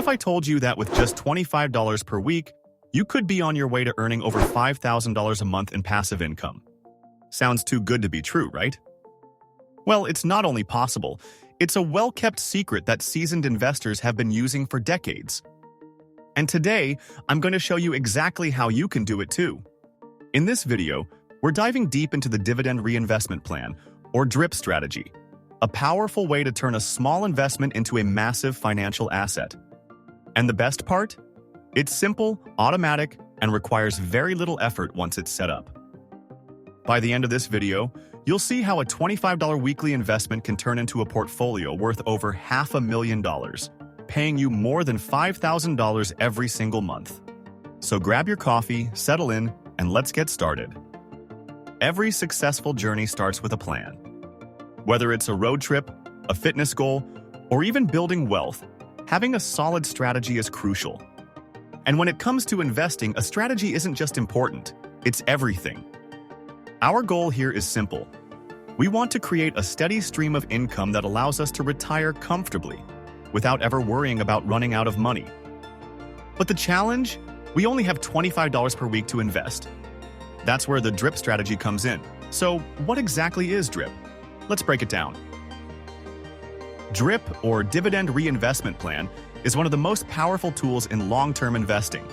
I told you that with just $25 per week, you could be on your way to earning over $5,000 a month in passive income? Sounds too good to be true, right? Well, it's not only possible, it's a well-kept secret that seasoned investors have been using for decades. And today, I'm going to show you exactly how you can do it too. In this video, we're diving deep into the dividend reinvestment plan, or DRIP strategy, a powerful way to turn a small investment into a massive financial asset. And the best part? It's simple, automatic, and requires very little effort once it's set up. By the end of this video, you'll see how a $25 weekly investment can turn into a portfolio worth over $500,000, paying you more than $5,000 every single month. So grab your coffee, settle in, and let's get started. Every successful journey starts with a plan. Whether it's a road trip, a fitness goal, or even building wealth, having a solid strategy is crucial. And when it comes to investing, a strategy isn't just important, it's everything. Our goal here is simple. We want to create a steady stream of income that allows us to retire comfortably, without ever worrying about running out of money. But the challenge? We only have $25 per week to invest. That's where the DRIP strategy comes in. So what exactly is DRIP? Let's break it down. DRIP, or Dividend Reinvestment Plan, is one of the most powerful tools in long-term investing.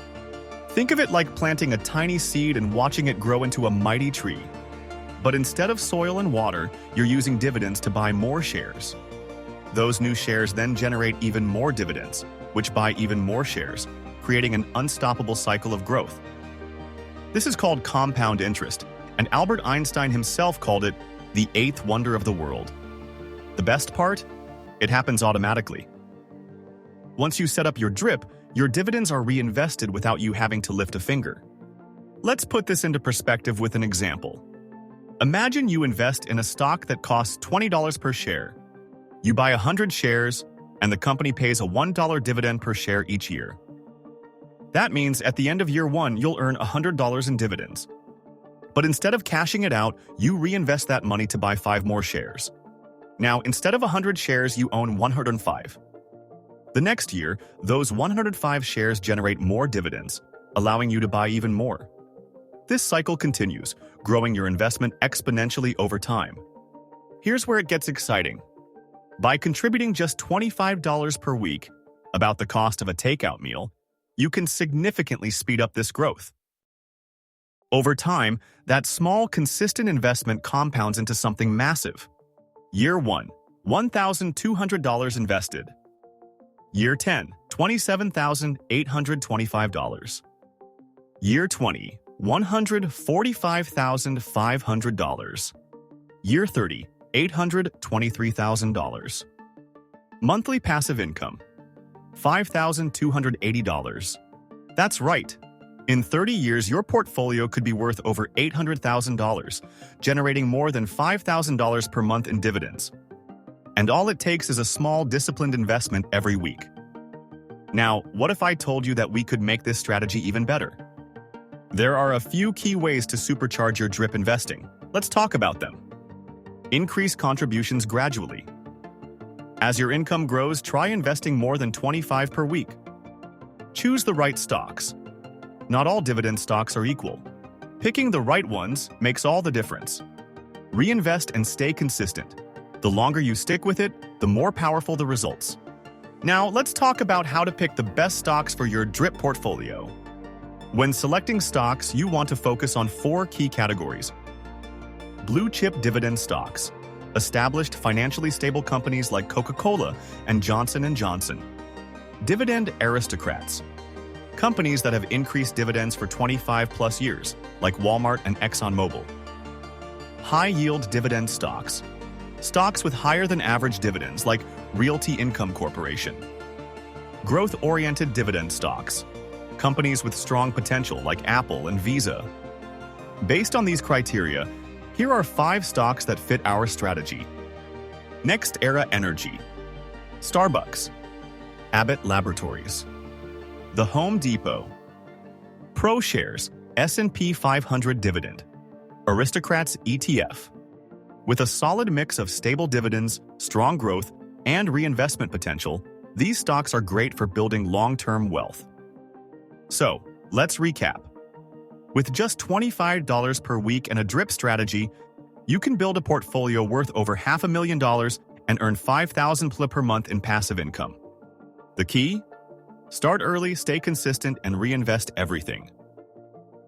Think of it like planting a tiny seed and watching it grow into a mighty tree. But instead of soil and water, you're using dividends to buy more shares. Those new shares then generate even more dividends, which buy even more shares, creating an unstoppable cycle of growth. This is called compound interest, and Albert Einstein himself called it the eighth wonder of the world. The best part? It happens automatically. Once you set up your DRIP, your dividends are reinvested without you having to lift a finger. Let's put this into perspective with an example. Imagine you invest in a stock that costs $20 per share. You buy 100 shares, and the company pays a $1 dividend per share each year. That means at the end of year one, you'll earn $100 in dividends. But instead of cashing it out, you reinvest that money to buy 5 more shares. Now, instead of 100 shares, you own 105. The next year, those 105 shares generate more dividends, allowing you to buy even more. This cycle continues, growing your investment exponentially over time. Here's where it gets exciting. By contributing just $25 per week, about the cost of a takeout meal, you can significantly speed up this growth. Over time, that small, consistent investment compounds into something massive. Year 1, $1,200 invested. Year 10, $27,825. Year 20, $145,500. Year 30, $823,000. Monthly passive income, $5,280. That's right. In 30 years, your portfolio could be worth over $800,000, generating more than $5,000 per month in dividends. And all it takes is a small, disciplined investment every week. Now, what if I told you that we could make this strategy even better? There are a few key ways to supercharge your DRIP investing. Let's talk about them. Increase contributions gradually. As your income grows, try investing more than $25 per week. Choose the right stocks. Not all dividend stocks are equal. Picking the right ones makes all the difference. Reinvest and stay consistent. The longer you stick with it, the more powerful the results. Now, let's talk about how to pick the best stocks for your DRIP portfolio. When selecting stocks, you want to focus on 4 key categories. Blue chip dividend stocks. Established, financially stable companies like Coca-Cola and Johnson & Johnson. Dividend aristocrats. Companies that have increased dividends for 25+ years, like Walmart and ExxonMobil. High-yield dividend stocks. Stocks with higher than average dividends, like Realty Income Corporation. Growth-oriented dividend stocks. Companies with strong potential, like Apple and Visa. Based on these criteria, here are 5 stocks that fit our strategy. NextEra Energy. Starbucks. Abbott Laboratories. The Home Depot. ProShares, S&P 500 Dividend. Aristocrats ETF. With a solid mix of stable dividends, strong growth, and reinvestment potential, These stocks are great for building long-term wealth. So, let's recap. With just $25 per week and a drip strategy, you can build a portfolio worth over $500,000 and earn $5,000 per month in passive income. The key? Start early, stay consistent, and reinvest everything.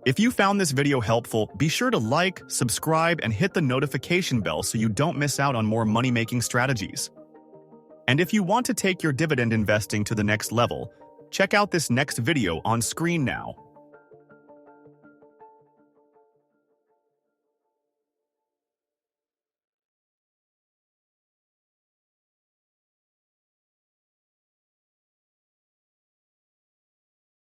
If you found this video helpful, be sure to like, subscribe, and hit the notification bell so you don't miss out on more money-making strategies. And if you want to take your dividend investing to the next level, check out this next video on screen now.